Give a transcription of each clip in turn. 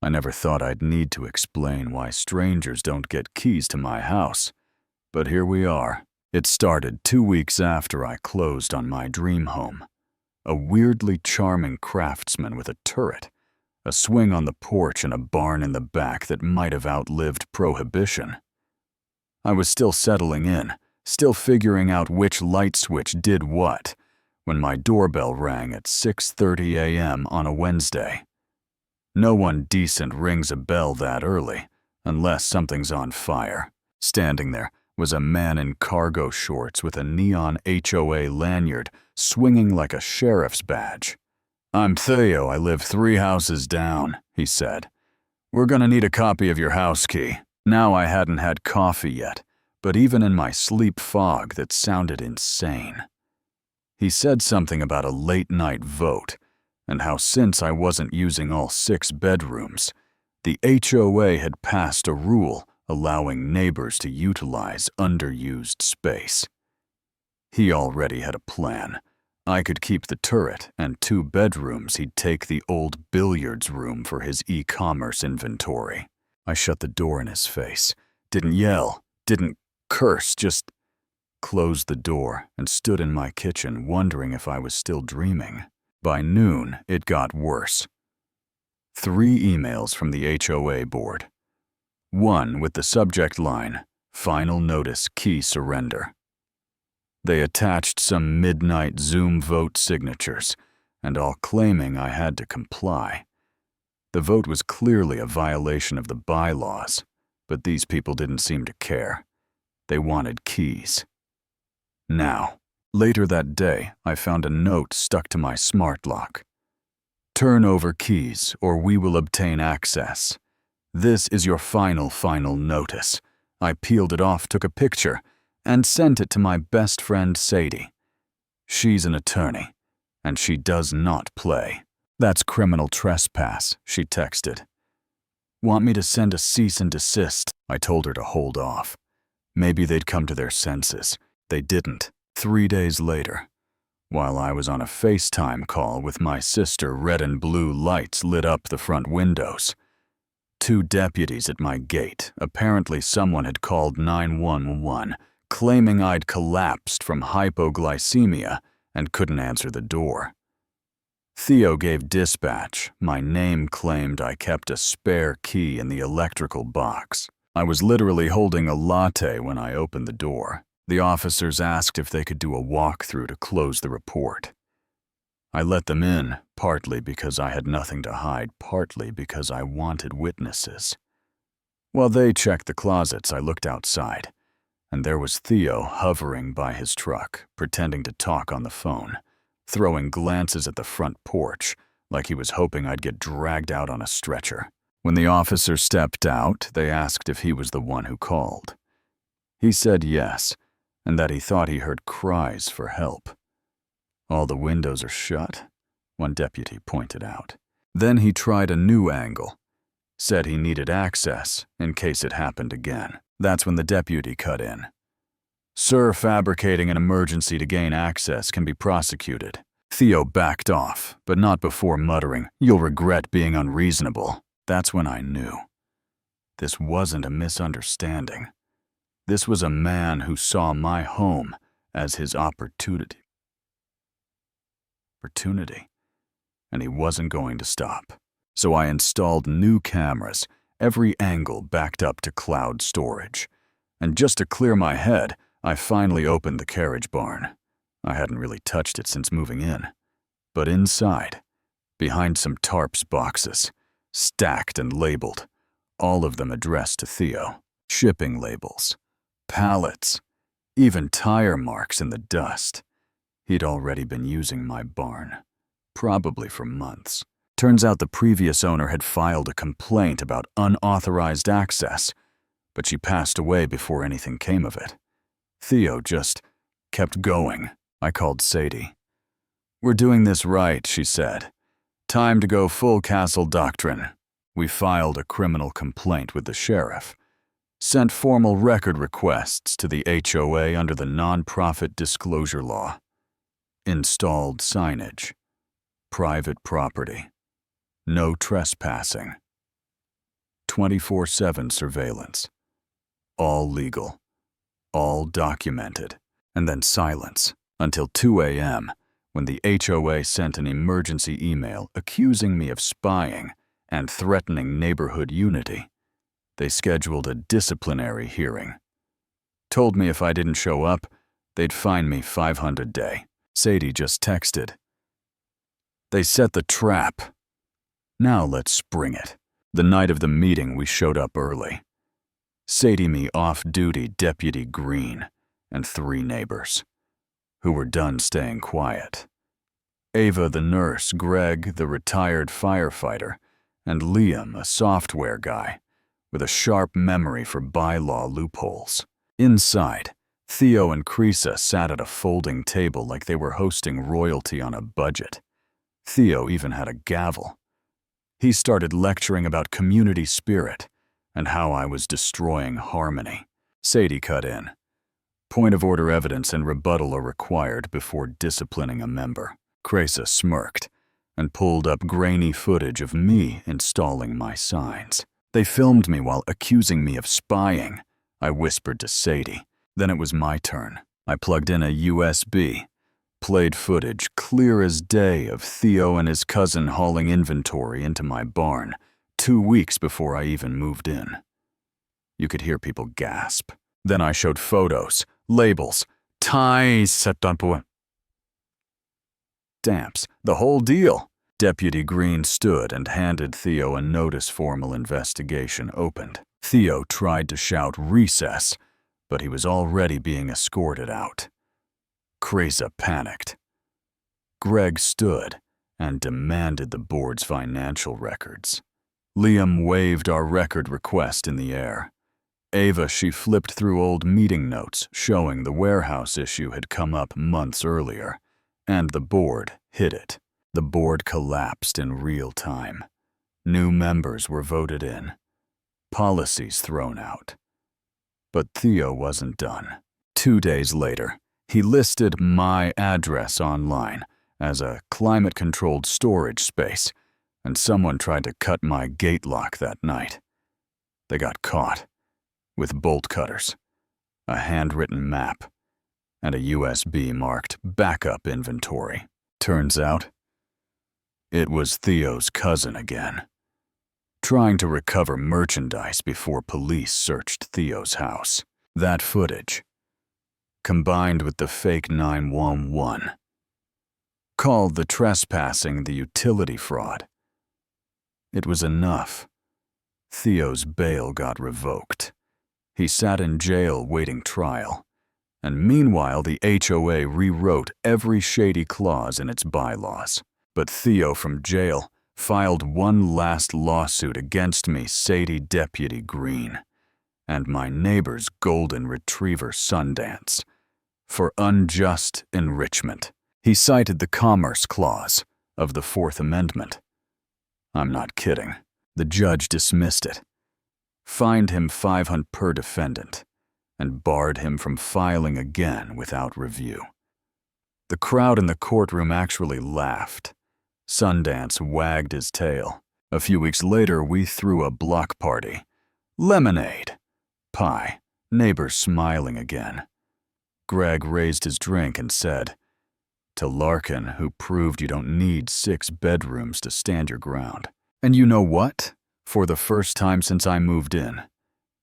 I never thought I'd need to explain why strangers don't get keys to my house, but here we are. It started 2 weeks after I closed on my dream home. A weirdly charming craftsman with a turret, a swing on the porch, and a barn in the back that might have outlived prohibition. I was still settling in, still figuring out which light switch did what, when my doorbell rang at 6:30 a.m. on a Wednesday. No one decent rings a bell that early, unless something's on fire. Standing there was a man in cargo shorts with a neon HOA lanyard swinging like a sheriff's badge. "I'm Theo, I live 3 houses down," he said. "We're gonna need a copy of your house key." Now I hadn't had coffee yet, but even in my sleep fog that sounded insane. He said something about a late-night vote, and how since I wasn't using all 6 bedrooms, the HOA had passed a rule allowing neighbors to utilize underused space. He already had a plan. I could keep the turret, and 2 bedrooms he'd take the old billiards room for his e-commerce inventory. I shut the door in his face, didn't yell, didn't curse, just closed the door and stood in my kitchen wondering if I was still dreaming. By noon, it got worse. 3 emails from the HOA board. One with the subject line, "Final Notice Key Surrender." They attached some midnight Zoom vote signatures, and all claiming I had to comply. The vote was clearly a violation of the bylaws, but these people didn't seem to care. They wanted keys. Now, later that day, I found a note stuck to my smart lock. "Turn over keys, or we will obtain access. This is your final notice." I peeled it off, took a picture, and sent it to my best friend Sadie. She's an attorney, and she does not play. "That's criminal trespass," she texted. "Want me to send a cease and desist?" I told her to hold off. Maybe they'd come to their senses. They didn't. 3 days later, while I was on a FaceTime call with my sister, red and blue lights lit up the front windows. 2 deputies at my gate. Apparently someone had called 911, claiming I'd collapsed from hypoglycemia and couldn't answer the door. Theo gave dispatch. My name claimed I kept a spare key in the electrical box. I was literally holding a latte when I opened the door. The officers asked if they could do a walkthrough to close the report. I let them in, partly because I had nothing to hide, partly because I wanted witnesses. While they checked the closets, I looked outside, and there was Theo hovering by his truck, pretending to talk on the phone, throwing glances at the front porch, like he was hoping I'd get dragged out on a stretcher. When the officer stepped out, they asked if he was the one who called. He said yes, and that he thought he heard cries for help. "All the windows are shut," one deputy pointed out. Then he tried a new angle, said he needed access in case it happened again. That's when the deputy cut in. "Sir, fabricating an emergency to gain access can be prosecuted." Theo backed off, but not before muttering, "You'll regret being unreasonable." That's when I knew. This wasn't a misunderstanding. This was a man who saw my home as his opportunity. And he wasn't going to stop. So I installed new cameras, every angle backed up to cloud storage. And just to clear my head, I finally opened the carriage barn. I hadn't really touched it since moving in. But inside, behind some tarps boxes, stacked and labeled, all of them addressed to Theo. Shipping labels, pallets, even tire marks in the dust. He'd already been using my barn, probably for months. Turns out the previous owner had filed a complaint about unauthorized access, but she passed away before anything came of it. Theo just kept going. I called Sadie. "We're doing this right," she said. "Time to go full castle doctrine." We filed a criminal complaint with the sheriff, sent formal record requests to the HOA under the nonprofit disclosure law, installed signage, private property, no trespassing. 24/7 surveillance. All legal, all documented, and then silence until 2 a.m. when the HOA sent an emergency email accusing me of spying and threatening neighborhood unity. They scheduled a disciplinary hearing. Told me if I didn't show up, they'd fine me $500. Sadie just texted. They set the trap. Now let's spring it. The night of the meeting, we showed up early. Sadie, me off-duty Deputy Green, and 3 neighbors, who were done staying quiet. Ava the nurse, Greg the retired firefighter, and Liam, a software guy, with a sharp memory for bylaw loopholes. Inside, Theo and Creasa sat at a folding table like they were hosting royalty on a budget. Theo even had a gavel. He started lecturing about community spirit and how I was destroying harmony. Sadie cut in. Point of order evidence and rebuttal are required before disciplining a member. Creasa smirked and pulled up grainy footage of me installing my signs. They filmed me while accusing me of spying, I whispered to Sadie. Then it was my turn. I plugged in a USB, played footage clear as day of Theo and his cousin hauling inventory into my barn 2 weeks before I even moved in. You could hear people gasp. Then I showed photos, labels, stamps, the whole deal. Deputy Green stood and handed Theo a notice formal investigation opened. Theo tried to shout recess, but he was already being escorted out. Creasa panicked. Greg stood and demanded the board's financial records. Liam waved our record request in the air. Ava, she flipped through old meeting notes showing the warehouse issue had come up months earlier, and the board hid it. The board collapsed in real time. New members were voted in. Policies thrown out. But Theo wasn't done. 2 days later, he listed my address online as a climate-controlled storage space, and someone tried to cut my gate lock that night. They got caught, with bolt cutters, a handwritten map, and a USB marked backup inventory. Turns out, it was Theo's cousin again, trying to recover merchandise before police searched Theo's house. That footage, combined with the fake 911, called the trespassing the utility fraud. It was enough. Theo's bail got revoked. He sat in jail waiting trial, and meanwhile the HOA rewrote every shady clause in its bylaws. But Theo from jail filed one last lawsuit against me, Sadie Deputy Green, and my neighbor's golden retriever Sundance, for unjust enrichment. He cited the Commerce Clause of the Fourth Amendment. I'm not kidding. The judge dismissed it, fined him $500 per defendant, and barred him from filing again without review. The crowd in the courtroom actually laughed. Sundance wagged his tail. A few weeks later, we threw a block party. Lemonade, pie, neighbors smiling again. Greg raised his drink and said, to Larkin, who proved you don't need 6 bedrooms to stand your ground. And you know what? For the first time since I moved in,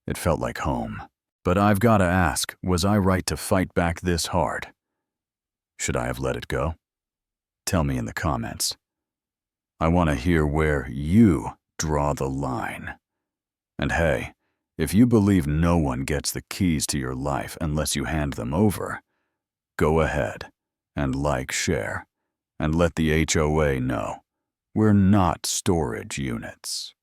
it felt like home. But I've got to ask, was I right to fight back this hard? Should I have let it go? Tell me in the comments. I want to hear where you draw the line. And hey, if you believe no one gets the keys to your life unless you hand them over, go ahead and like, share, and let the HOA know we're not storage units.